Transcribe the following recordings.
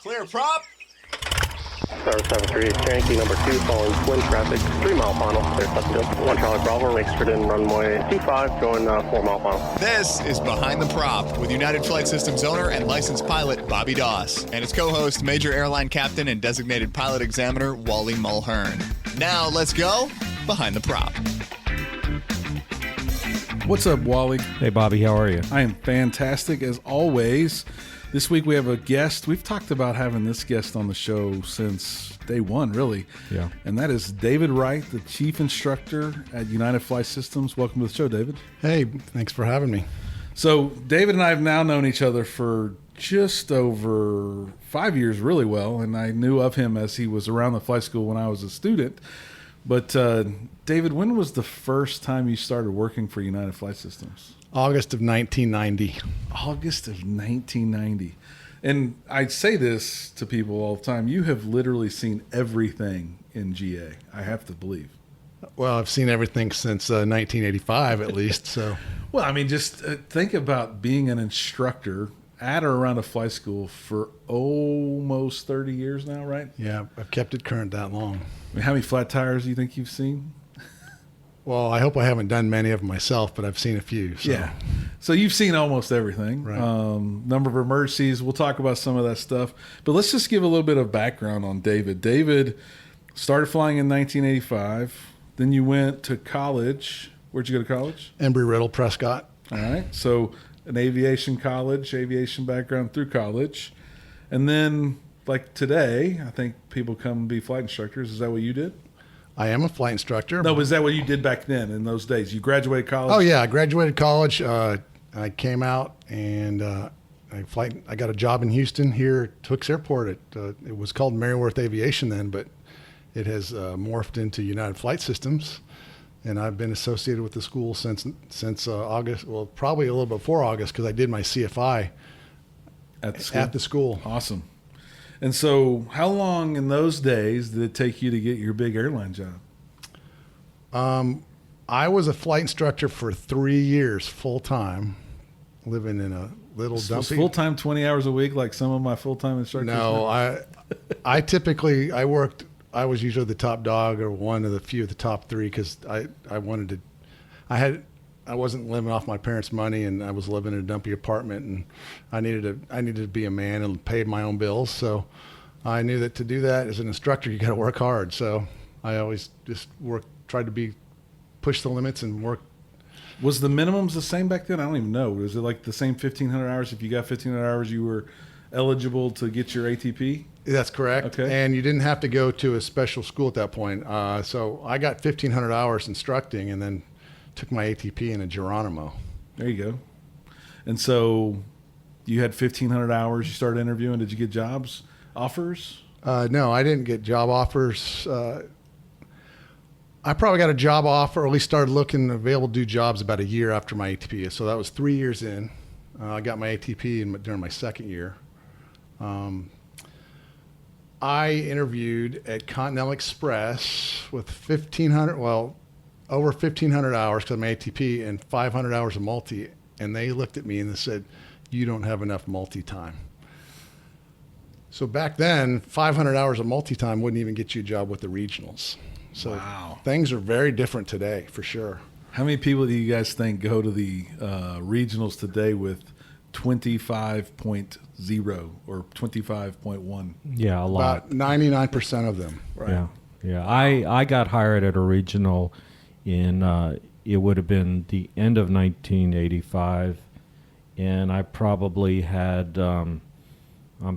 Clear prop. Star 73, Yankee number 2, following twin traffic, 3 mile final, clear subject, 1 Charlie Bravo, exit in runway 25, going 4 mile final. This is Behind the Prop with United Flight Systems owner and licensed pilot Bobby Doss and his co-host, Major Airline Captain and designated pilot examiner Wally Mulhern. Now let's go Behind the Prop. What's up, Wally? Hey, Bobby, how are you? I am fantastic as always. This week we have a guest. We've talked about having this guest on the show since day one, really. Yeah. And that is David Wright, the chief instructor at United Flight Systems. Welcome to the show, David. Hey, thanks for having me. So David and I have now known each other for just over 5 years really well, and I knew of him as he was around the flight school when I was a student. But David, when was the first time you started working for United Flight Systems? August of 1990. August of 1990. And I say this to people all the time. You have literally seen everything in GA, I have to believe. Well, I've seen everything since 1985 at least. So, Well, I mean, just think about being an instructor at or around a flight school for almost 30 years now, right? yeah, I've kept it current that long. I mean, how many flat tires do you think you've seen? Well, I hope I haven't done many of them myself, but I've seen a few. So. Yeah. So you've seen almost everything. Right. Number of emergencies. We'll talk about some of that stuff. But let's just give a little bit of background on David. David started flying in 1985. Then you went to college. Where'd you go to college? Embry-Riddle, Prescott. All right. So an aviation college, aviation background through college. And then, like today, I think people come and be flight instructors. Is that what you did? I am a flight instructor. No, was that what you did back then in those days? You graduated college? Oh, yeah, I graduated college. I came out and I got a job in Houston here at Hooks Airport. It was called Merriworth Aviation then, but it has morphed into United Flight Systems. And I've been associated with the school since August, well, probably a little before August because I did my CFI at the school. Awesome. And so how long in those days did it take you to get your big airline job? I was a flight instructor for 3 years full-time, living in a little So was dumpy. full-time 20 hours a week like some of my full-time instructors? No, I was usually the top dog or one of the few of the top three because I wasn't living off my parents' money and I was living in a dumpy apartment and I needed to be a man and pay my own bills. So I knew that to do that as an instructor, you got to work hard. So I always just tried to push the limits and work. Was the minimums the same back then? I don't even know. Was it like the same 1,500 hours? If you got 1,500 hours, you were eligible to get your ATP? That's correct. Okay. And you didn't have to go to a special school at that point. So I got 1,500 hours instructing and then took my ATP in a Geronimo. There you go. And so you had 1,500 hours. You started interviewing. Did you get jobs, offers? No, I didn't get job offers. I probably got a job offer, or at least started looking available to do jobs about a year after my ATP. So that was 3 years in. I got my ATP during my second year. I interviewed at Continental Express with over 1,500 hours because I'm ATP and 500 hours of multi. And they looked at me and they said, "You don't have enough multi-time." So back then, 500 hours of multi-time wouldn't even get you a job with the regionals. So Wow. Things are very different today, for sure. How many people do you guys think go to the regionals today with 25.0 or 25.1? Yeah, a lot. About 99% of them. Right. Yeah. I got hired at a regional in, it would have been the end of 1985, and I probably had, I'm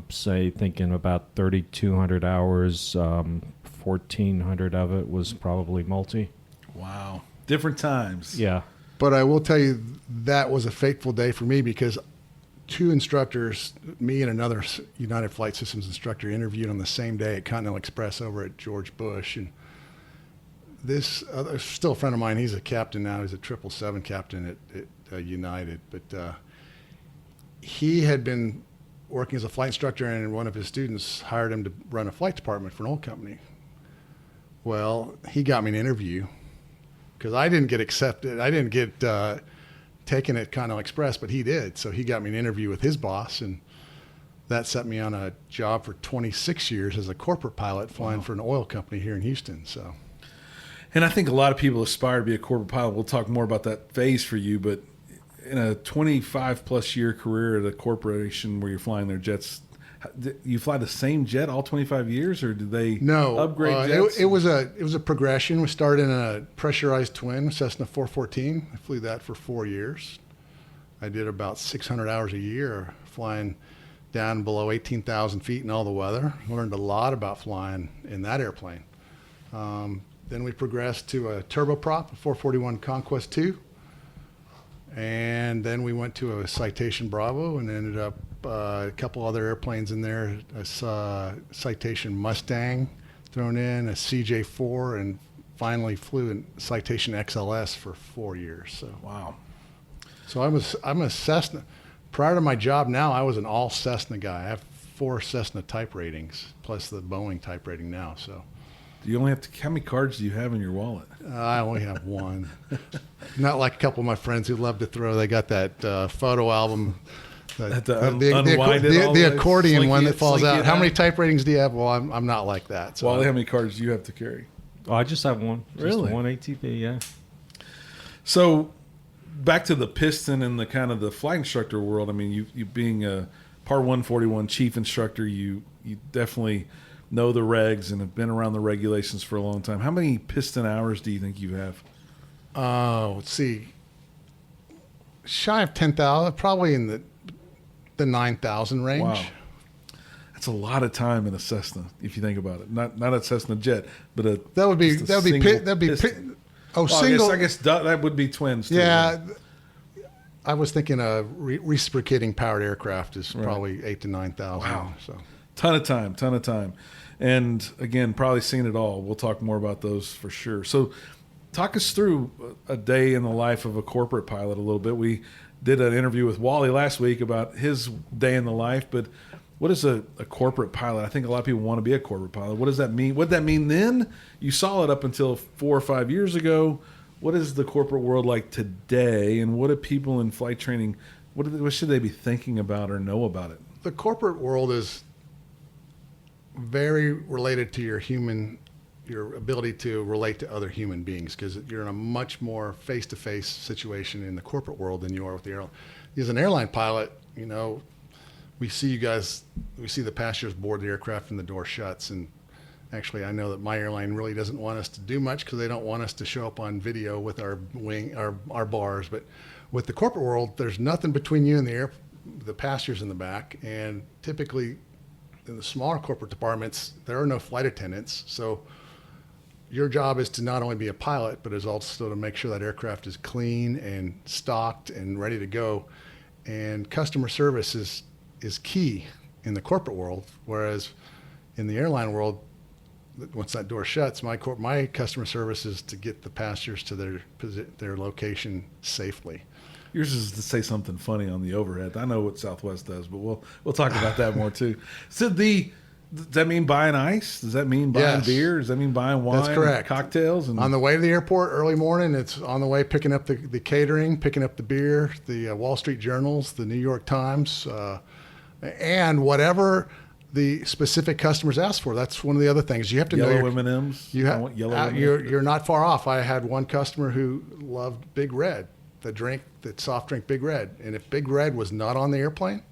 thinking about 3,200 hours, 1,400 of it was probably multi. Wow. Different times. Yeah. But I will tell you that was a fateful day for me because two instructors, me and another United Flight Systems instructor, interviewed on the same day at Continental Express over at George Bush. And this other, still a friend of mine, he's a captain now. He's a 777 captain at United. But he had been working as a flight instructor, and one of his students hired him to run a flight department for an oil company. Well, he got me an interview because I didn't get accepted. I didn't get taken at Continental Express, but he did. So he got me an interview with his boss, and that set me on a job for 26 years as a corporate pilot flying Wow. for an oil company here in Houston. So, And I think a lot of people aspire to be a corporate pilot. We'll talk more about that phase for you, but in a 25 plus year career at a corporation where you're flying their jets, you fly the same jet all 25 years, or did they upgrade jets? it was a progression. We started in a pressurized twin, Cessna 414. I flew that for 4 years. I did about 600 hours a year flying down below 18,000 feet in all the weather. Learned a lot about flying in that airplane. Then we progressed to a turboprop, a 441 Conquest 2. And then we went to a Citation Bravo and ended up a couple other airplanes in there. A Citation Mustang thrown in, a CJ4, and finally flew a Citation XLS for 4 years. So Wow. So I'm a Cessna. Prior to my job now, I was an all Cessna guy. I have 4 Cessna type ratings plus the Boeing type rating now. So Do you only have how many cards do you have in your wallet? I only have one. Not like a couple of my friends who love to throw. They got that photo album. The accordion one that falls out. How many type ratings do you have? Well, I'm not like that. So Wally, how many cards do you have to carry? Oh, I just have one. Just Really? one ATP, yeah. So back to the piston and the kind of the flight instructor world. I mean, you being a Part 141 chief instructor, you definitely know the regs and have been around the regulations for a long time. How many piston hours do you think you have? let's see. Shy of 10,000, probably in the 9,000 range. Wow. That's a lot of time in a Cessna, if you think about it. Not a Cessna jet, but single. I guess that would be twins. Too, Yeah, right? I was thinking a reciprocating powered aircraft is Right. probably 8,000 to 9,000. Wow. So Ton of time. And again, probably seen it all. We'll talk more about those for sure. So talk us through a day in the life of a corporate pilot a little bit. We did an interview with Wally last week about his day in the life, but what is a corporate pilot? I think a lot of people want to be a corporate pilot. What does that mean? What did that mean then? You saw it up until 4 or 5 years ago. What is the corporate world like today? And what do people in flight training, what should they be thinking about or know about it? the corporate world is very related to your ability to relate to other human beings, because you're in a much more face-to-face situation in the corporate world than you are with the airline. As an airline pilot, we see the passengers board the aircraft and the door shuts. And actually, I know that my airline really doesn't want us to do much because they don't want us to show up on video with our bars. But with the corporate world, there's nothing between you and the passengers in the back. And typically, in the smaller corporate departments, there are no flight attendants. So your job is to not only be a pilot, but is also to make sure that aircraft is clean and stocked and ready to go. And customer service is key in the corporate world, whereas in the airline world, once that door shuts, my customer service is to get the passengers to their location safely. Yours is to say something funny on the overhead. I know what Southwest does, but we'll talk about that more too. So does that mean buying ice? Does that mean buying Yes. beer? Does that mean buying wine? That's correct. Cocktails? And On the way to the airport early morning, it's on the way picking up the catering, picking up the beer, the Wall Street Journals, the New York Times, and whatever the specific customers ask for. That's one of the other things. You have to know yellow M&Ms. You I want yellow M&Ms. you're not far off. I had one customer who loved Big Red, the soft drink Big Red, and if Big Red was not on the airplane,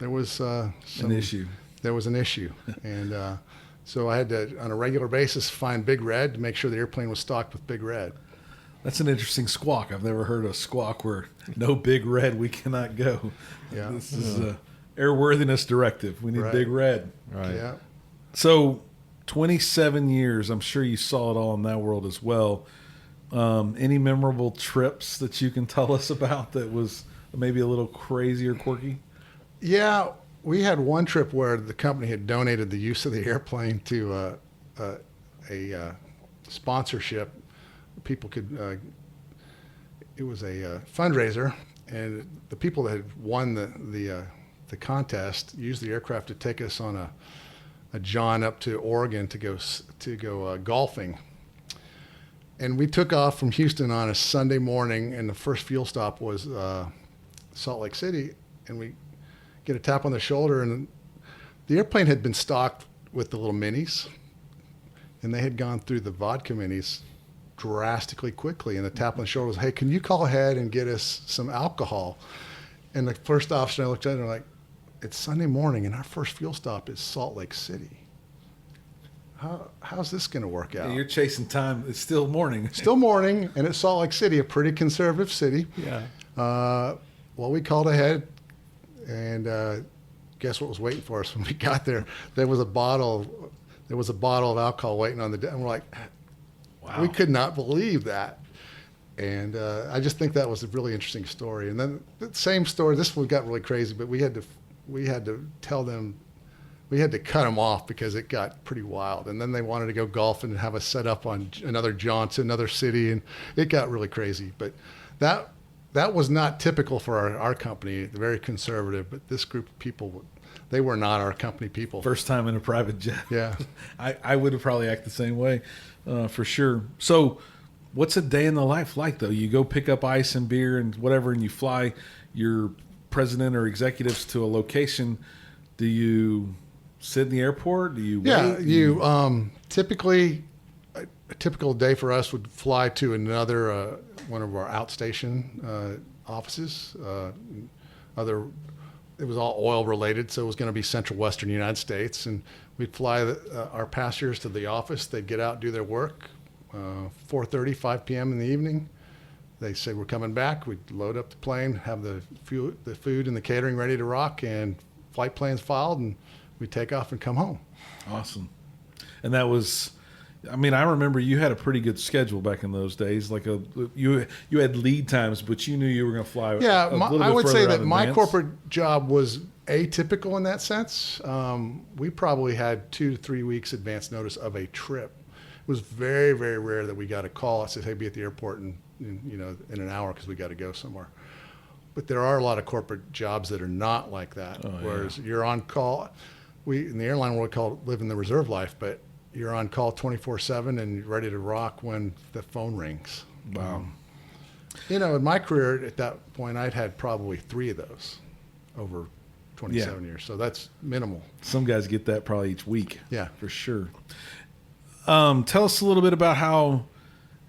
there was an issue. There was an issue, and so I had to, on a regular basis, find Big Red to make sure the airplane was stocked with Big Red. That's an interesting squawk. I've never heard a squawk where no Big Red, we cannot go. Yeah. This is a airworthiness directive. We need Right. Big Red. Right. Yeah. So 27 years, I'm sure you saw it all in that world as well. Any memorable trips that you can tell us about that was maybe a little crazy or quirky? Yeah, we had one trip where the company had donated the use of the airplane to a sponsorship. People could. It was a fundraiser, and the people that had won the contest used the aircraft to take us on a jaunt up to Oregon to go golfing. And we took off from Houston on a Sunday morning, and the first fuel stop was Salt Lake City, and we get a tap on the shoulder, and the airplane had been stocked with the little minis, and they had gone through the vodka minis drastically quickly. And the tap on the shoulder was, "Hey, can you call ahead and get us some alcohol?" And the first officer, I looked at him, like, "It's Sunday morning, and our first fuel stop is Salt Lake City. How's this going to work out?" Yeah, you're chasing time. It's still morning. Still morning, and it's Salt Lake City, a pretty conservative city. Yeah. Well, we called ahead, and guess what was waiting for us when we got there? There was a bottle of alcohol waiting on the desk. And we're like, wow. We could not believe that. And I just think that was a really interesting story. And then the same story, this one got really crazy, but we had to tell them, we had to cut them off because it got pretty wild. And then they wanted to go golf and have us set up on another jaunt to another city, and it got really crazy. But that was not typical for our company, very conservative. But this group of people, they were not our company people. First time in a private jet. Yeah. I would have probably acted the same way, for sure. So what's a day in the life like, though? You go pick up ice and beer and whatever, and you fly your president or executives to a location. Do you sit in the airport? Do you wait? You typically, a typical day for us would fly to another one of our outstation offices. It was all oil related, so it was going to be Central Western United States, and we'd fly our passengers to the office. They'd get out, do their work, 4:30, 5 p.m. in the evening. They say we're coming back. We'd load up the plane, have the food and the catering ready to rock, and flight plans filed, and we take off and come home. Awesome. And that was, I mean, I remember you had a pretty good schedule back in those days. Like you had lead times, but you knew you were going to fly. Yeah, I would say that my advance. corporate job was atypical in that sense. We probably had 2 to 3 weeks advance notice of a trip. It was very, very rare that we got a call that said, "Hey, be at the airport in an hour because we got to go somewhere." But there are a lot of corporate jobs that are not like that. Whereas you're on call. We in the airline world call it living the reserve life, but you're on call 24/7 and you're ready to rock when the phone rings. Wow. In my career at that point, I'd had probably 3 of those over 27 years. So that's minimal. Some guys get that probably each week. Yeah, for sure. Tell us a little bit about how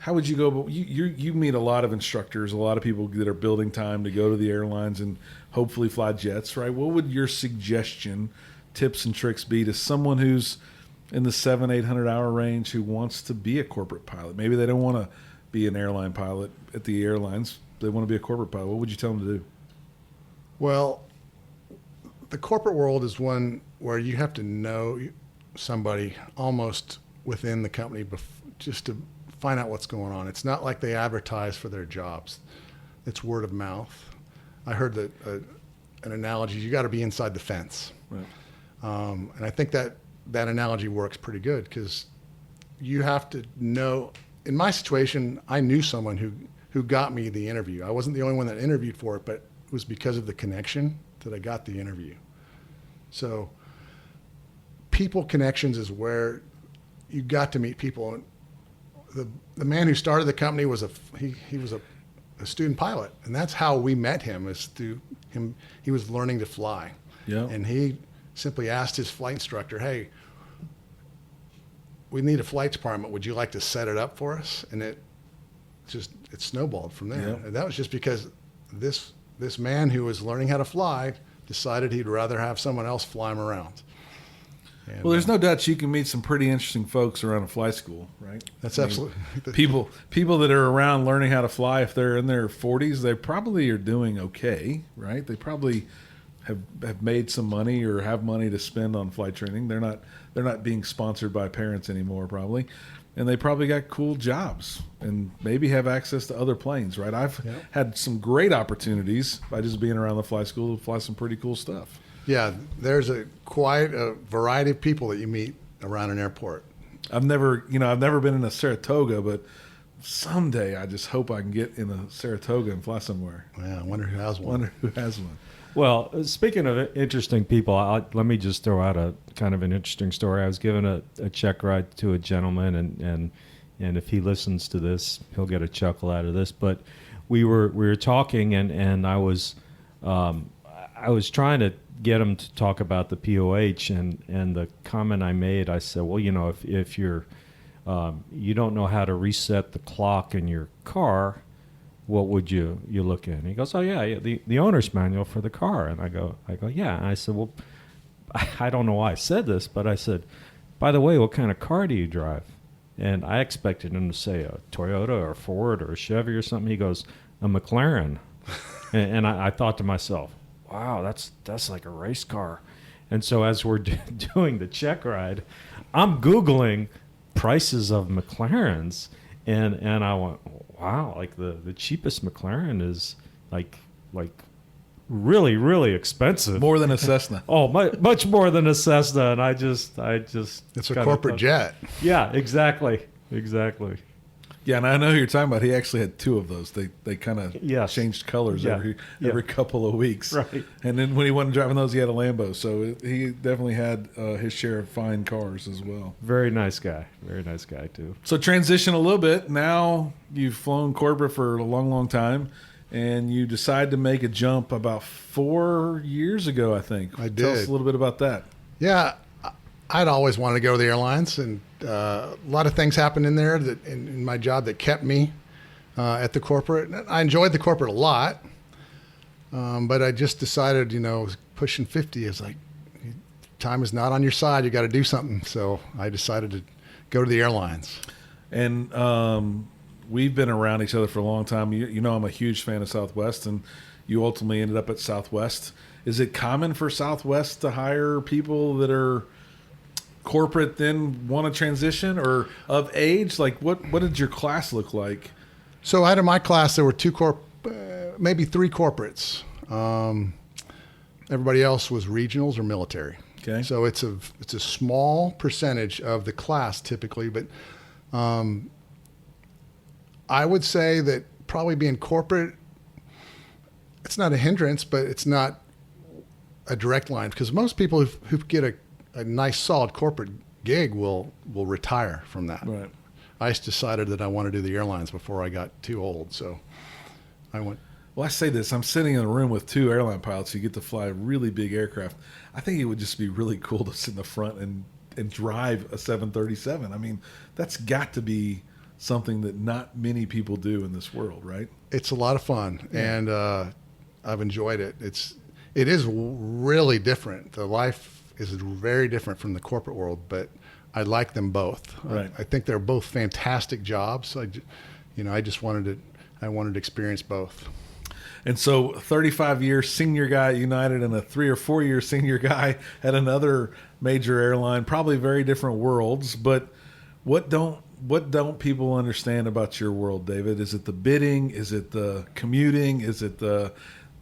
would you go? You meet a lot of instructors, a lot of people that are building time to go to the airlines and hopefully fly jets, right? What would your suggestion, tips and tricks be to someone who's in the 700-800 hour range who wants to be a corporate pilot? Maybe they don't want to be an airline pilot at the airlines. They want to be a corporate pilot. What would you tell them to do? Well, the corporate world is one where you have to know somebody almost within the company just to find out what's going on. It's not like they advertise for their jobs. It's word of mouth. I heard that an analogy, you got to be inside the fence. Right. And I think that analogy works pretty good because you have to know. In my situation, I knew someone who got me the interview. I wasn't the only one that interviewed for it, but it was because of the connection that I got the interview. So people connections is where you got to meet people. The man who started the company was he was a student pilot, and that's how we met him. Is through him. He was learning to fly, and he simply asked his flight instructor, "Hey, we need a flight department. Would you like to set it up for us?" And it snowballed from there. Yep. And that was just because this man who was learning how to fly decided he'd rather have someone else fly him around. And, Well, there's no doubt you can meet some pretty interesting folks around a fly school, right? That's absolutely people that are around learning how to fly. If they're in their 40s, they probably are doing okay, right? They probably have made some money or have money to spend on flight training. They're not being sponsored by parents anymore, probably, and they probably got cool jobs and maybe have access to other planes, right? I've had some great opportunities by just being around the fly school to fly some pretty cool stuff. Yeah, there's quite a variety of people that you meet around an airport. I've never been in a Saratoga, but someday I just hope I can get in a Saratoga and fly somewhere. Yeah, I wonder who has one. Well, speaking of interesting people, let me just throw out a kind of an interesting story. I was given a check ride to a gentleman, and if he listens to this, he'll get a chuckle out of this. But we were talking, and I was trying to get him to talk about the POH, and the comment I made, I said, well, if you're you don't know how to reset the clock in your car, what would you look at? And he goes, oh yeah, the owner's manual for the car. And I go yeah. And I said, well, I don't know why I said this, but I said, by the way, what kind of car do you drive? And I expected him to say a Toyota or a Ford or a Chevy or something. He goes, a McLaren. and I thought to myself, wow, that's like a race car. And so as we're doing the check ride, I'm Googling prices of McLarens, and I went, wow, like the cheapest McLaren is like really, really expensive. More than a Cessna. Oh, much more than a Cessna. And I just It's a corporate jet. Yeah, exactly. Yeah, and I know who you're talking about. He actually had two of those. They kind of Yes. changed colors Yeah. every couple of weeks. Right. And then when he wasn't driving those, he had a Lambo. So he definitely had his share of fine cars as well. Very nice guy too. So transition a little bit. Now you've flown corporate for a long, long time, and you decide to make a jump about 4 years ago, I think. I did. Tell us a little bit about that. Yeah, I'd always wanted to go to the airlines, and a lot of things happened in there that in my job that kept me at the corporate. I enjoyed the corporate a lot, but I just decided, pushing 50 is like, time is not on your side. You got to do something. So I decided to go to the airlines. And we've been around each other for a long time. You know I'm a huge fan of Southwest, and you ultimately ended up at Southwest. Is it common for Southwest to hire people that are corporate then want to transition or of age? Like what did your class look like? So out of my class, there were maybe three corporates. Everybody else was regionals or military. Okay. So it's a small percentage of the class typically, but I would say that probably being corporate, it's not a hindrance, but it's not a direct line, because most people who get a nice solid corporate gig will retire from that. Right. I just decided that I want to do the airlines before I got too old, so I went. Well, I say this, I'm sitting in a room with two airline pilots who get to fly really big aircraft. I think it would just be really cool to sit in the front and drive a 737. I mean, that's got to be something that not many people do in this world, right? It's a lot of fun, and I've enjoyed it. It is really different. The life is very different from the corporate world, but I like them both. Right. I think they're both fantastic jobs. I wanted to experience both. And so 35-year senior guy at United and a 3 or 4 year senior guy at another major airline, probably very different worlds. But what don't people understand about your world, David? Is it the bidding? Is it the commuting? Is it the,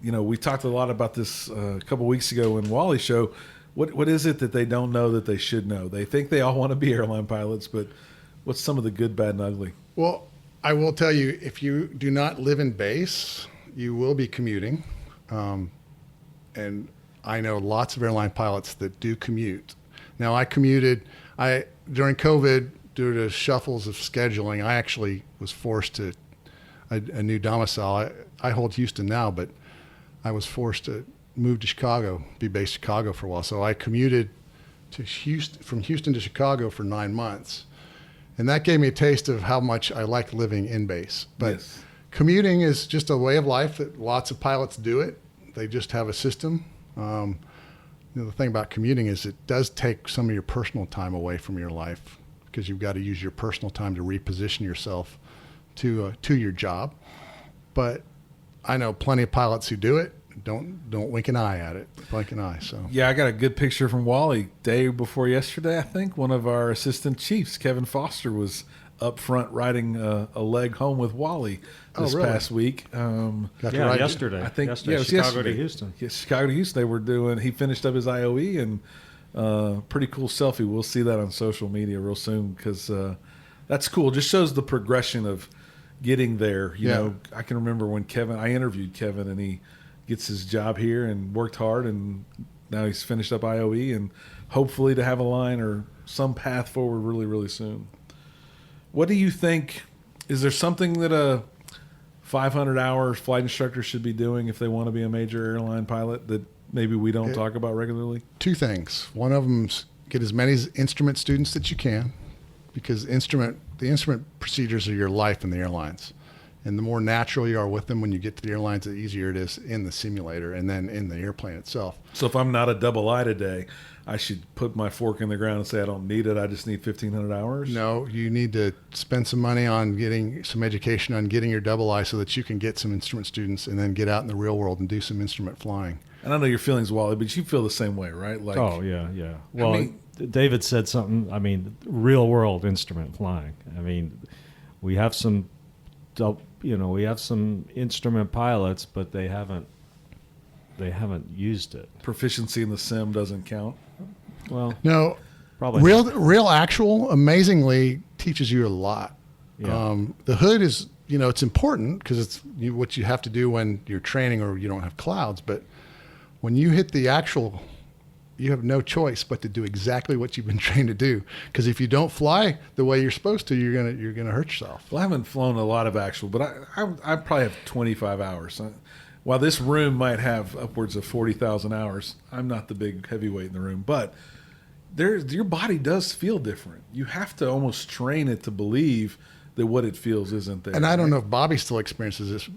we talked a lot about this a couple weeks ago in Wally's show. What is it that they don't know that they should know? They think they all want to be airline pilots, but what's some of the good, bad, and ugly? Well, I will tell you, if you do not live in base, you will be commuting. And I know lots of airline pilots that do commute. Now, I commuted. During COVID, due to shuffles of scheduling, I actually was forced to a new domicile. I hold Houston now, but I was forced to move to Chicago, be based in Chicago for a while. So I commuted to from Houston to Chicago for 9 months. And that gave me a taste of how much I like living in base. But Yes. Commuting is just a way of life that lots of pilots do it. They just have a system. The thing about commuting is it does take some of your personal time away from your life, because you've got to use your personal time to reposition yourself to your job. But I know plenty of pilots who do it. Don't wink an eye at it. Blink an eye. So Yeah, I got a good picture from Wally day before yesterday, I think. One of our assistant chiefs, Kevin Foster, was up front riding a leg home with Wally this really? past week. got to ride- Yesterday. I think yesterday, it was Chicago yesterday. to Houston. Yeah, Chicago to Houston. They were doing. He finished up his IOE, and pretty cool selfie. We'll see that on social media real soon, because that's cool. Just shows the progression of getting there. You know, I can remember when I interviewed Kevin, and he gets his job here and worked hard, and now he's finished up IOE, and hopefully to have a line or some path forward really, really soon. What do you think? Is there something that a 500-hour flight instructor should be doing if they want to be a major airline pilot that maybe we don't talk about regularly? Two things. One of them's get as many instrument students that you can, because the instrument procedures are your life in the airlines. And the more natural you are with them when you get to the airlines, the easier it is in the simulator and then in the airplane itself. So if I'm not a double I today, I should put my fork in the ground and say I don't need it. I just need 1,500 hours? No, you need to spend some money on getting some education on getting your double I so that you can get some instrument students and then get out in the real world and do some instrument flying. And I know your feelings, Wally, but you feel the same way, right? Like, Oh, yeah. Well, David said something, real world instrument flying. We have some, instrument pilots, but they haven't used it. proficiency in the sim doesn't count. Well, No, probably real actual amazingly teaches you a lot. Yeah. The hood is, it's important because it's what you have to do when you're training or you don't have clouds. But when you hit the actual, you have no choice but to do exactly what you've been trained to do. Because if you don't fly the way you're supposed to, you're gonna hurt yourself. Well, I haven't flown a lot of actual, but I probably have 25 hours. While this room might have upwards of 40,000 hours, I'm not the big heavyweight in the room. But your body does feel different. You have to almost train it to believe that what it feels isn't there. And I don't know if Bobby still experiences this.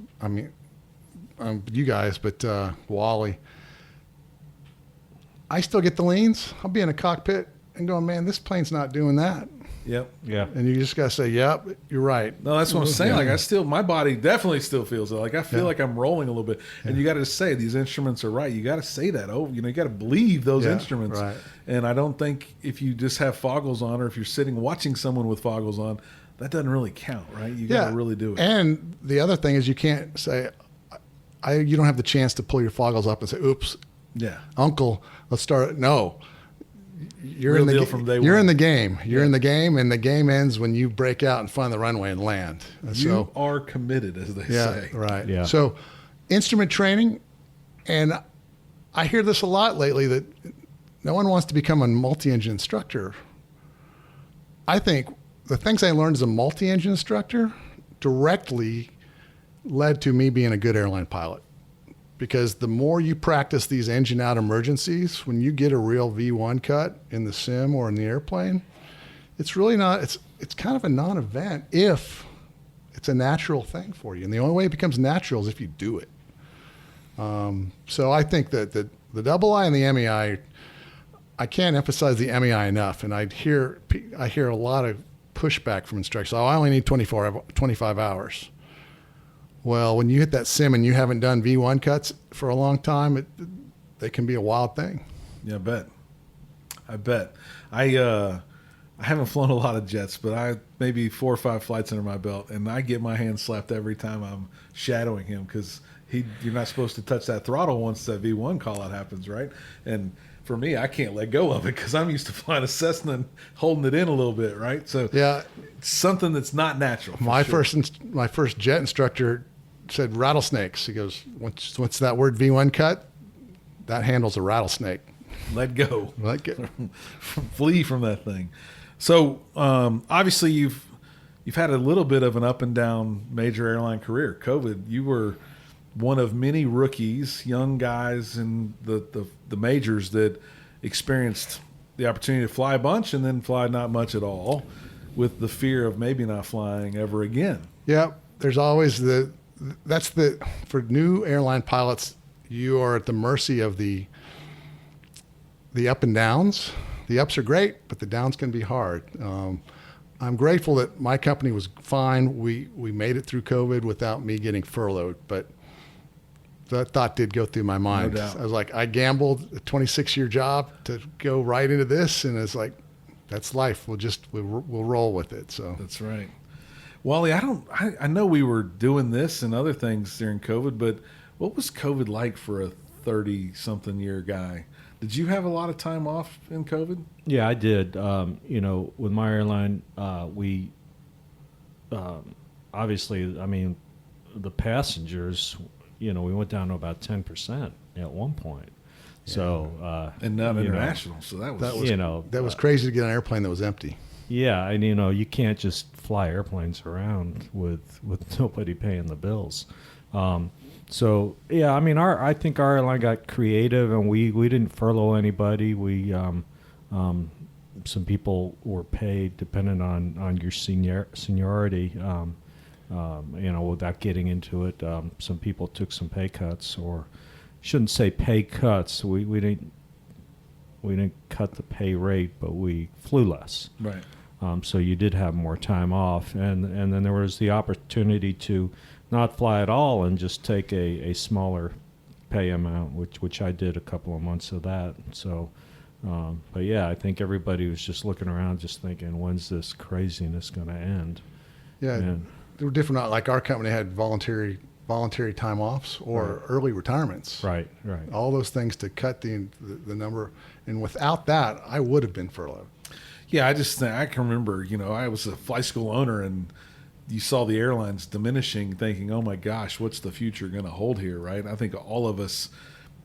You guys, but Wally, I still get the leans. I'll be in a cockpit and going, man, this plane's not doing that. Yep. Yeah. And you just got to say, yep, you're right. No, that's what I'm saying. Like my body definitely still feels it. Like I feel like I'm rolling a little bit. And you got to say these instruments are right. You got to say that. You got to believe those instruments. Right. And I don't think if you just have foggles on, or if you're sitting watching someone with foggles on, that doesn't really count, right? You got to really do it. And the other thing is you can't say, you don't have the chance to pull your foggles up and say, oops, Yeah. uncle, let's start. No. You're Real in the deal from day You're one. in the game. You're in the game, and the game ends when you break out in front of the runway and land. And You are committed, as they say. Right. Yeah. So, instrument training, and I hear this a lot lately that no one wants to become a multi-engine instructor. I think the things I learned as a multi-engine instructor directly led to me being a good airline pilot. Because the more you practice these engine out emergencies, when you get a real V1 cut in the sim or in the airplane, it's really not, it's kind of a non-event if it's a natural thing for you. And the only way it becomes natural is if you do it. So I think that the double I and the MEI, I can't emphasize the MEI enough. And I hear a lot of pushback from instructors. Oh, I only need 25 hours. Well, when you hit that sim and you haven't done V1 cuts for a long time, they can be a wild thing. Yeah, I bet. I haven't flown a lot of jets, but I maybe 4 or 5 flights under my belt, and I get my hand slapped every time I'm shadowing him because you're not supposed to touch that throttle once that V1 call out happens, right? And for me, I can't let go of it because I'm used to flying a Cessna and holding it in a little bit, right? So yeah, it's something that's not natural. My first jet instructor said rattlesnakes. He goes, what's that word V1 cut? That handles a rattlesnake. Let go. Let go. Flee from that thing. So obviously you've had a little bit of an up and down major airline career. COVID, you were one of many rookies, young guys in the majors that experienced the opportunity to fly a bunch and then fly not much at all with the fear of maybe not flying ever again. Yeah, there's always for new airline pilots, you are at the mercy of the up and downs. The ups are great, but the downs can be hard. I'm grateful that my company was fine. We made it through COVID without me getting furloughed, but that thought did go through my mind. No doubt. I was like, I gambled a 26-year job to go right into this, and it's like, that's life. We'll roll with it. So that's right. Wally, I know we were doing this and other things during COVID, but what was COVID like for a 30-something year guy? Did you have a lot of time off in COVID? Yeah, I did. With my airline, we obviously, the passengers, we went down to about 10% at one point. Yeah. So and not international. So that was crazy to get on an airplane that was empty. Yeah, and you can't just fly airplanes around with nobody paying the bills. So yeah, I mean, I think our airline got creative, and we didn't furlough anybody. We some people were paid depending on your seniority. Without getting into it, some people took some pay cuts, or shouldn't say pay cuts. We didn't cut the pay rate, but we flew less. Right. So you did have more time off, and then there was the opportunity to not fly at all and just take a smaller pay amount, which I did a couple of months of that. So, but yeah, I think everybody was just looking around, just thinking, when's this craziness going to end? Yeah, And, they were different. Like our company had voluntary time offs or early retirements. right. All those things to cut the number. And without that, I would have been furloughed. Yeah, I can remember, I was a flight school owner, and you saw the airlines diminishing, thinking, "Oh my gosh, what's the future going to hold here?" Right? I think all of us,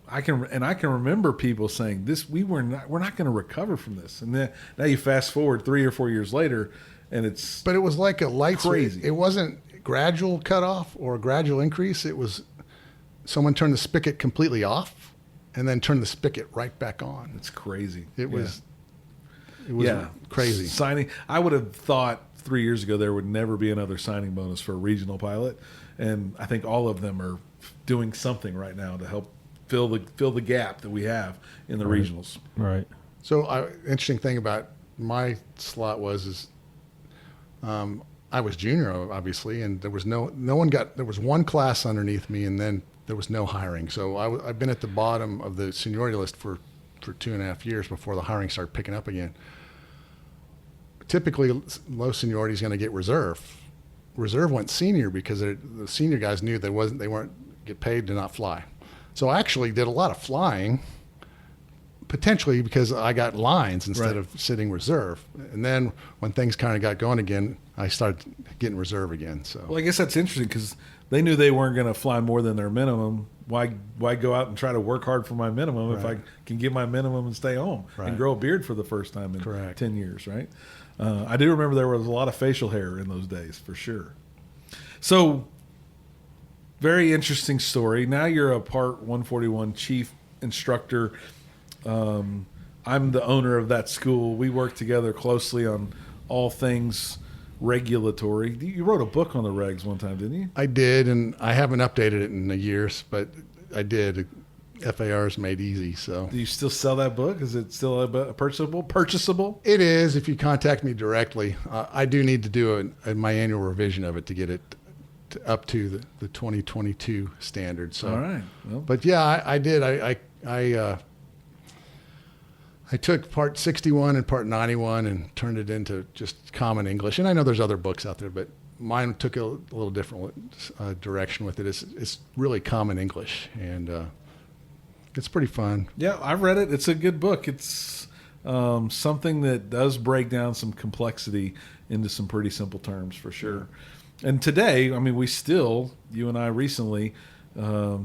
I can remember people saying, we're not going to recover from this." And then now you fast forward 3 or 4 years later, and it's But it was like a light crazy. switch. It wasn't gradual cutoff or a gradual increase. It was someone turned the spigot completely off, and then turned the spigot right back on. it's crazy. It was yeah. crazy. Signing. I would have thought 3 years ago there would never be another signing bonus for a regional pilot, and I think all of them are doing something right now to help fill the gap that we have in the regionals. Right. So, interesting thing about my slot was I was junior, obviously, and there was there was one class underneath me, and then there was no hiring. So I've been at the bottom of the seniority list for 2.5 years before the hiring started picking up again. Typically, low seniority is going to get reserve. Reserve went senior because the senior guys knew they weren't get paid to not fly. So I actually did a lot of flying, potentially because I got lines instead of sitting reserve. And then when things kind of got going again, I started getting reserve again. So Well, I guess that's interesting because they knew they weren't going to fly more than their minimum. Why go out and try to work hard for my minimum if I can give my minimum and stay home and grow a beard for the first time in 10 years, right? I do remember there was a lot of facial hair in those days, for sure. So, very interesting story. Now you're a Part 141 chief instructor. I'm the owner of that school. We work together closely on all things regulatory. You wrote a book on the regs one time, didn't you? I did, and I haven't updated it in years, but I did. FAR's made easy. So Do you still sell that book? Is it still purchasable? it is. If you contact me directly, I do need to do my annual revision of it to get it up to the 2022 standard. So, All right. Well, but yeah, I did. I took Part 61 and Part 91 and turned it into just common English. And I know there's other books out there, but mine took a little different direction with it. It's really common English, and it's pretty fun. yeah, I've read it. It's a good book. It's something that does break down some complexity into some pretty simple terms, for sure. And today, I mean, you and I recently, I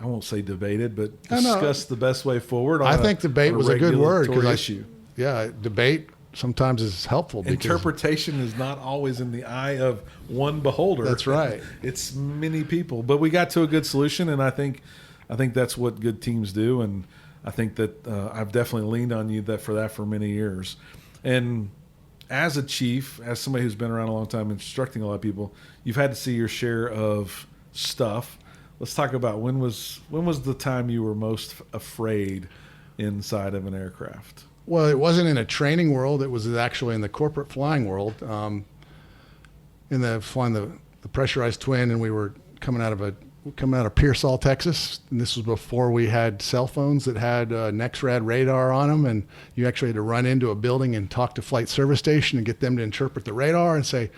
won't say debated, but discussed the best way forward. I think debate was a good word because issue. Yeah, debate sometimes is helpful. Because interpretation is not always in the eye of one beholder. That's right. It's many people, but we got to a good solution, and I think that's what good teams do. And I think that I've definitely leaned on you for many years. And as a chief, as somebody who's been around a long time instructing a lot of people, you've had to see your share of stuff. Let's talk about when was the time you were most afraid inside of an aircraft? Well, it wasn't in a training world. It was actually in the corporate flying world. Flying the pressurized twin, and we were coming out of Pearsall, Texas, and this was before we had cell phones that had NEXRAD radar on them, and you actually had to run into a building and talk to flight service station and get them to interpret the radar and say,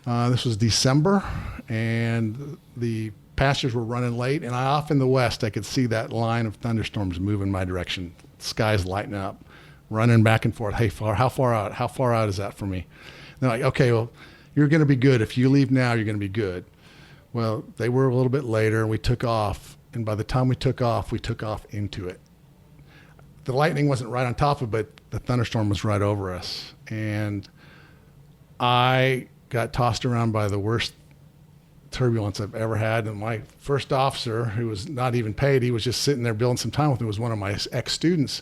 this was December, and the passengers were running late, and off in the west I could see that line of thunderstorms moving my direction. Sky's lighting up, running back and forth. Hey, how far out? How far out is that for me? And they're like, okay, well, you're going to be good. If you leave now, you're going to be good. Well, they were a little bit later, and we took off. And by the time we took off into it. The lightning wasn't right on top of it, but the thunderstorm was right over us. And I got tossed around by the worst turbulence I've ever had. And my first officer, who was not even paid, he was just sitting there building some time with me, was one of my ex-students.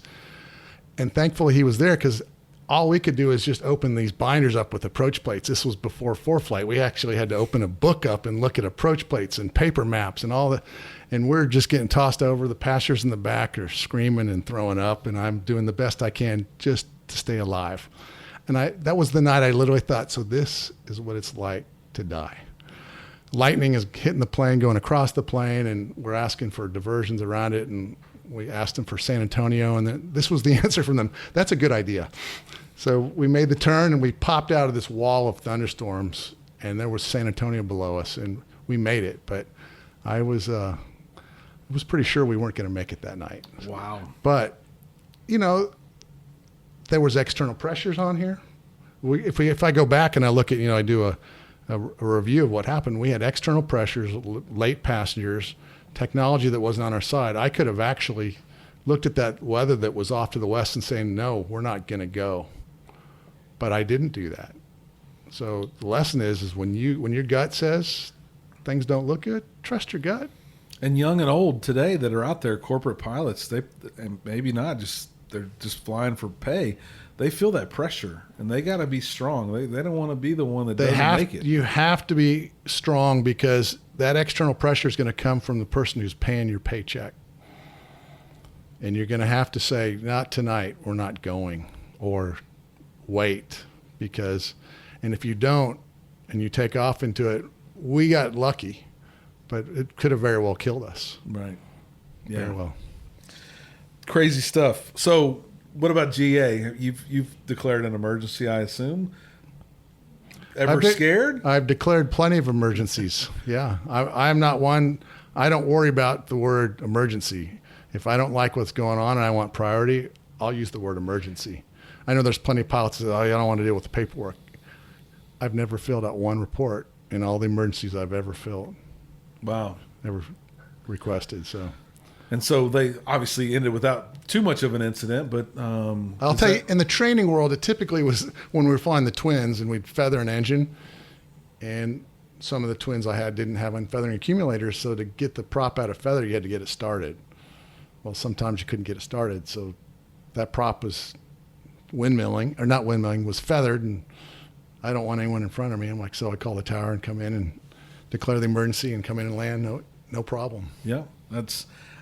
And thankfully he was there, because all we could do is just open these binders up with approach plates. This was before ForeFlight. We actually had to open a book up and look at approach plates and paper maps and all that. And we're just getting tossed over. The passengers in the back are screaming and throwing up, and I'm doing the best I can just to stay alive. And that was the night I literally thought, so this is what it's like to die. Lightning is hitting the plane, going across the plane, and we're asking for diversions around it. And we asked them for San Antonio, and then this was the answer from them. That's a good idea. So we made the turn, and we popped out of this wall of thunderstorms, and there was San Antonio below us, and we made it. But I was pretty sure we weren't going to make it that night. Wow. But, you know, there was external pressures on here. If I go back and I look at, you know, I do a review of what happened, we had external pressures, late passengers, technology that wasn't on our side. I could have actually looked at that weather that was off to the west and saying, no, we're not going to go. But I didn't do that. So the lesson is when your gut says things don't look good, trust your gut. And young and old today that are out there, corporate pilots, and maybe not, they're just flying for pay. They feel that pressure, and they got to be strong. They don't want to be the one that doesn't make it. You have to be strong, because that external pressure is going to come from the person who's paying your paycheck. And you're going to have to say, not tonight, we're not going, or wait, and if you don't, and you take off into it, we got lucky, but it could have very well killed us. Right. Yeah. Very well. Crazy stuff. So what about GA? You've declared an emergency, I assume. Ever scared? I've declared plenty of emergencies. Yeah. I'm not one, I don't worry about the word emergency. If I don't like what's going on and I want priority, I'll use the word emergency. I know there's plenty of pilots that say, oh, I don't want to deal with the paperwork. I've never filled out one report in all the emergencies I've ever filled. Wow. Never requested, so. And so they obviously ended without too much of an incident, but I'll tell you, in the training world, it typically was when we were flying the twins and we'd feather an engine, and some of the twins I had didn't have unfeathering accumulators, so to get the prop out of feather, you had to get it started. Well, sometimes you couldn't get it started, so that prop was was feathered, and I don't want anyone in front of me. I'm like, so I call the tower and come in and declare the emergency and come in and land, no problem. Yeah,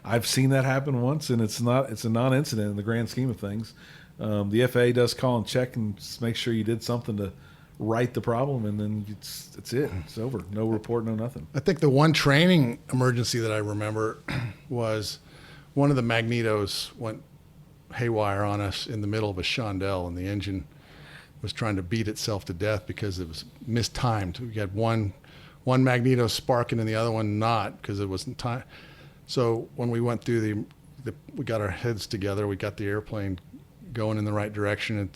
I've seen that happen once, and it's a non-incident in the grand scheme of things. The FAA does call and check and make sure you did something to right the problem, and then it's over. No report, no nothing. I think the one training emergency that I remember was one of the magnetos went haywire on us in the middle of a chandelle, and the engine was trying to beat itself to death because it was mistimed. We had one magneto sparking and the other one not, because it wasn't time. So when we went through we got our heads together, we got the airplane going in the right direction,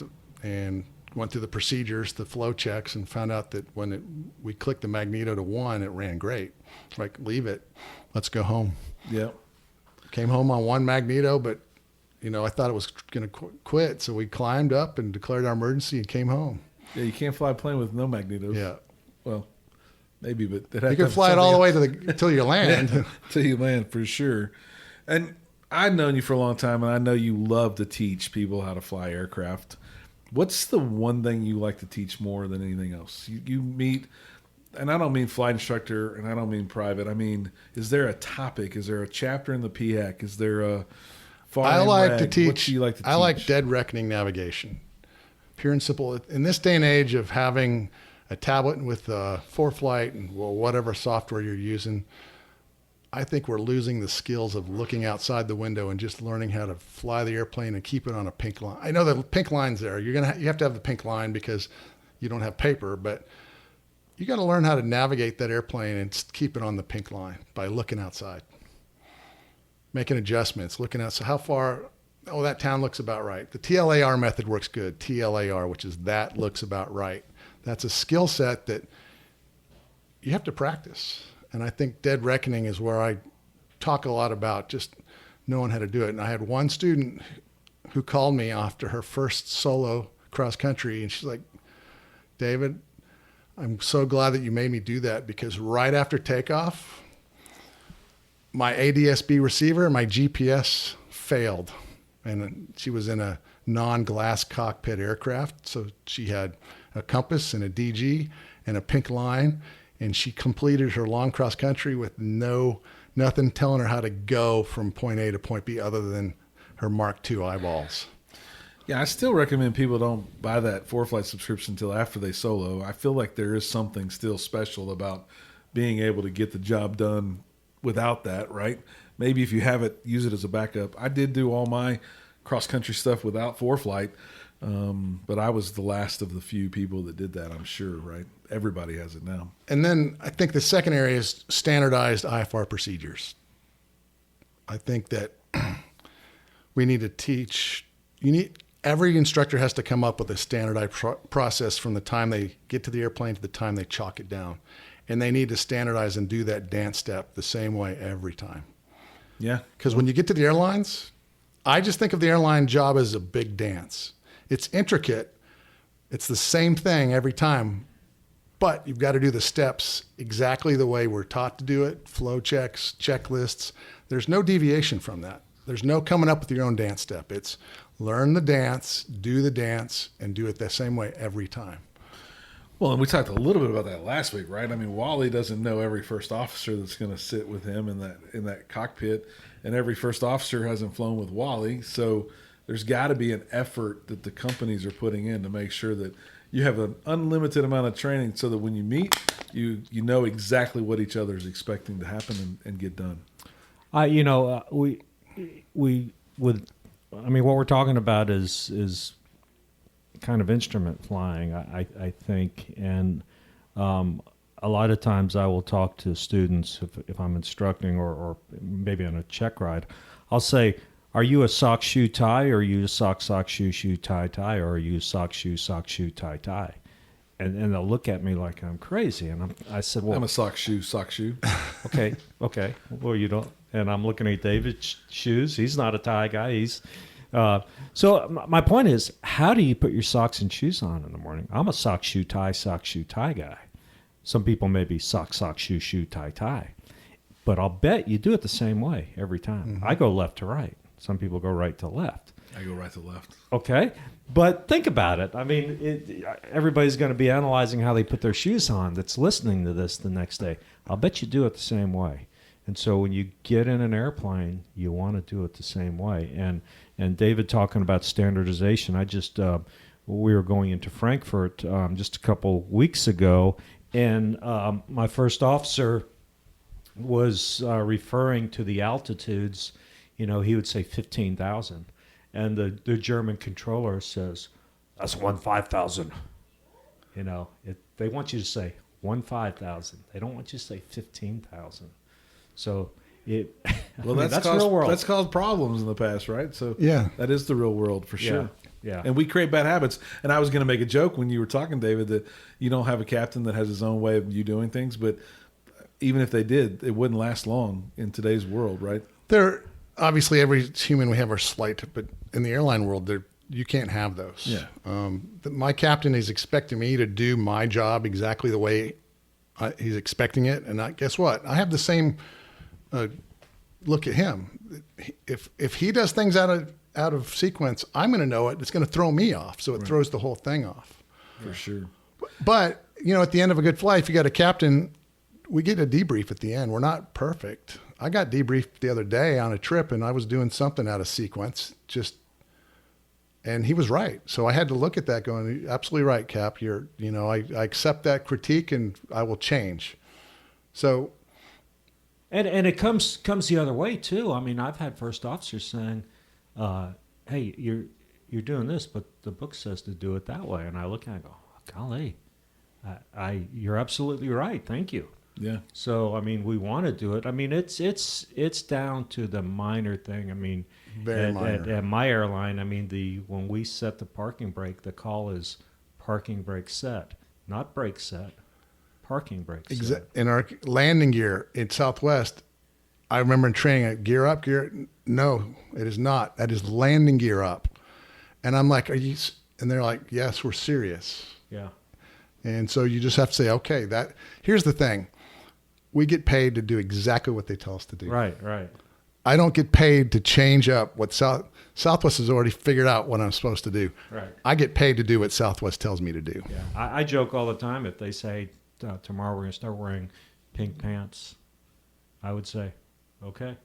and went through the procedures, the flow checks, and found out that when we clicked the magneto to 1, it ran great. Like, leave it, let's go home. Yeah. Came home on one magneto, but I thought it was going to quit, so we climbed up and declared our emergency and came home. Yeah, you can't fly a plane with no magnetos. Yeah. Well, maybe, but you can fly it all the way until you land. Yeah, until you land, for sure. And I've known you for a long time, and I know you love to teach people how to fly aircraft. What's the one thing you like to teach more than anything else? You meet, and I don't mean flight instructor, and I don't mean private. I mean, is there a topic? Is there a chapter in the PHAC? Is there a I like to teach. What do you like to teach? I like dead reckoning navigation. Pure and simple. In this day and age of having a tablet with ForeFlight and whatever software you're using, I think we're losing the skills of looking outside the window and just learning how to fly the airplane and keep it on a pink line. I know the pink line's there. You have to have the pink line because you don't have paper, but you got to learn how to navigate that airplane and keep it on the pink line by looking outside. Making adjustments, looking at how far, that town looks about right. The TLAR method works good. TLAR, which is that looks about right. That's a skill set that you have to practice. And I think dead reckoning is where I talk a lot about just knowing how to do it. And I had one student who called me after her first solo cross country, and she's like, David, I'm so glad that you made me do that, because right after takeoff, my ADS-B receiver, my GPS failed. And she was in a non-glass cockpit aircraft. So she had a compass and a DG and a pink line. And she completed her long cross country with nothing telling her how to go from point A to point B other than her Mark II eyeballs. Yeah, I still recommend people don't buy that ForeFlight subscription until after they solo. I feel like there is something still special about being able to get the job done without that, right? Maybe if you have it, use it as a backup. I did do all my cross-country stuff without ForeFlight, but I was the last of the few people that did that, I'm sure, right? Everybody has it now. And then I think the second area is standardized IFR procedures. I think that we need to teach, every instructor has to come up with a standardized process from the time they get to the airplane to the time they chalk it down. And they need to standardize and do that dance step the same way every time. Yeah. Because when you get to the airlines, I just think of the airline job as a big dance. It's intricate. It's the same thing every time, but you've got to do the steps exactly the way we're taught to do it, flow checks, checklists. There's no deviation from that. There's no coming up with your own dance step. It's learn the dance, do the dance, and do it the same way every time. Well, and we talked a little bit about that last week, right? I mean, Wally doesn't know every first officer that's going to sit with him in that cockpit, and every first officer hasn't flown with Wally. So there's got to be an effort that the companies are putting in to make sure that you have an unlimited amount of training, so that when you meet, you know exactly what each other is expecting to happen and get done. What we're talking about is kind of instrument flying, I think, and a lot of times I will talk to students if I'm instructing or maybe on a check ride. I'll say, "Are you a sock shoe tie, or are you a sock shoe tie, or are you a sock shoe tie?" And they'll look at me like I'm crazy, and I said, "Well, I'm a sock shoe." okay. Well, you don't. And I'm looking at David's shoes. He's not a tie guy. So my point is, how do you put your socks and shoes on in the morning? I'm a sock shoe tie guy. Some people may be sock shoe tie. But I'll bet you do it the same way every time. Mm-hmm. I go left to right. Some people go right to left. I go right to left. Okay. But think about it. I mean, everybody's going to be analyzing how they put their shoes on that's listening to this the next day. I'll bet you do it the same way. And so when you get in an airplane, you want to do it the same way. And David talking about standardization, we were going into Frankfurt just a couple weeks ago, and my first officer was referring to the altitudes. He would say 15,000. And the German controller says, "That's 15,000. They want you to say 15,000. They don't want you to say 15,000. So that's caused, real world. That's caused problems in the past, right? So yeah, that is the real world for sure. Yeah. And we create bad habits. And I was going to make a joke when you were talking, David, that you don't have a captain that has his own way of you doing things. But even if they did, it wouldn't last long in today's world, right? Obviously, every human we have our slight, but in the airline world, you can't have those. Yeah. My captain is expecting me to do my job exactly the way he's expecting it. And guess what? I have the same look at him. If he does things out of sequence, I'm going to know it. It's going to throw me off. So it throws the whole thing off. For sure. But, at the end of a good flight, if you got a captain, we get a debrief at the end. We're not perfect. I got debriefed the other day on a trip, and I was doing something out of sequence, and he was right. So I had to look at that going, absolutely right, Cap. I accept that critique, and I will change. So. And it comes the other way too. I mean, I've had first officers saying, "Hey, you're doing this, but the book says to do it that way." And I look and I go, "Golly, you're absolutely right. Thank you." Yeah. So I mean, we want to do it. I mean, it's down to the minor thing. I mean, very minor. At my airline, I mean, when we set the parking brake, the call is parking brake set, not brake set. Parking brakes. In our landing gear in Southwest, I remember in training, gear up, no, it is not. That is landing gear up. And I'm like, are you? And they're like, yes, we're serious. Yeah. And so you just have to say, okay, here's the thing. We get paid to do exactly what they tell us to do. Right. I don't get paid to change up what Southwest has already figured out what I'm supposed to do. Right. I get paid to do what Southwest tells me to do. Yeah. I joke all the time. If they say tomorrow we're going to start wearing pink pants, I would say, okay.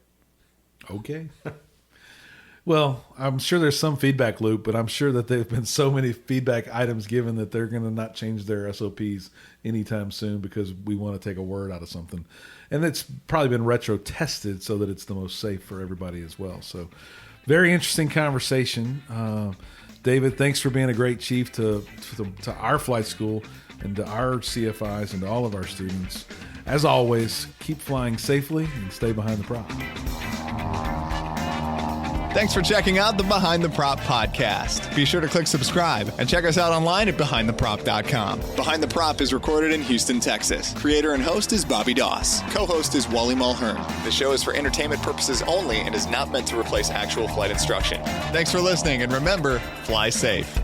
Well, I'm sure there's some feedback loop, but I'm sure that there have been so many feedback items given that they're going to not change their SOPs anytime soon because we want to take a word out of something. And it's probably been retro tested so that it's the most safe for everybody as well. So very interesting conversation. David, thanks for being a great chief to our flight school and to our CFIs and to all of our students. As always, keep flying safely and stay behind the prop. Thanks for checking out the Behind the Prop podcast. Be sure to click subscribe and check us out online at BehindTheProp.com. Behind the Prop is recorded in Houston, Texas. Creator and host is Bobby Doss. Co-host is Wally Mulhern. The show is for entertainment purposes only and is not meant to replace actual flight instruction. Thanks for listening, and remember, fly safe.